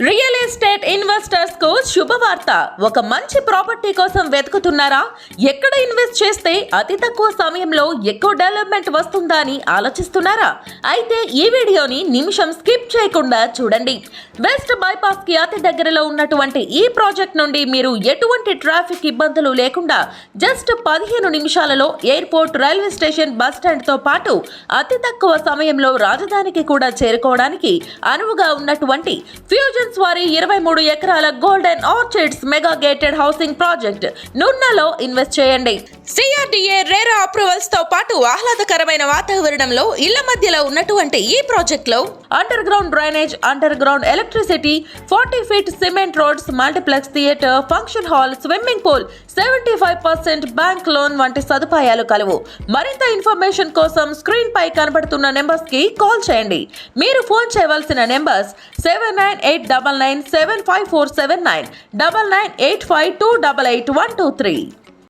Real estate investors కు శుభవార్త. ఒక మంచి ప్రాపర్టీ కోసం వెతుకుతున్నారా? ఎక్కడ ఇన్వెస్ట్ చేస్తే అతి తక్కువ సమయంలో ఎక్కువ డెవలప్మెంట్ వస్తుందా అని ఆలోచిస్తున్నారా? అయితే ఈ వీడియోని నిమిషం స్కిప్ చేయకుండా చూడండి. వెస్ట్ బైపాస్ కి అతి దగ్గరలో ఉన్నటువంటి ఈ ప్రాజెక్ట్ నుండి మీరు ఎటువంటి ట్రాఫిక్ ఇబ్బందులు లేకుండా జస్ట్ 15 నిమిషాలలో airport, railway station, bus stand తో పాటు అతి తక్కువ సమయంలో రాజధానికి కూడా చేరుకోవడానికి అనువుగా ఉన్నటువంటి ఫ్యూజన్ వారి 23 ఎకరాల golden orchids mega gated housing project నున్నలో ఇన్వెస్ట్ చేయండి. సిఆర్డీఏ రేరా అప్రూవల్స్ తో పాటు ఆహ్లాదకరమైన వాతావరణంలో ఇళ్ల మధ్యలో ఉన్నటువంటి ఈ ప్రాజెక్ట్ లో under ground drainage, under ground electricity, 40 feet cement roads, multiplex theatre, function hall, swimming pool, 75% bank loan వంటి సదుపాయాలు కలవు. మరింత ఇన్ఫర్మేషన్ కోసం స్క్రీన్ పై కనబడుతున్న నెంబర్స్ కి కాల్ చేయండి. మీరు ఫోన్ చేయవలసిన నెంబర్స్ 7989975479, 9985288123.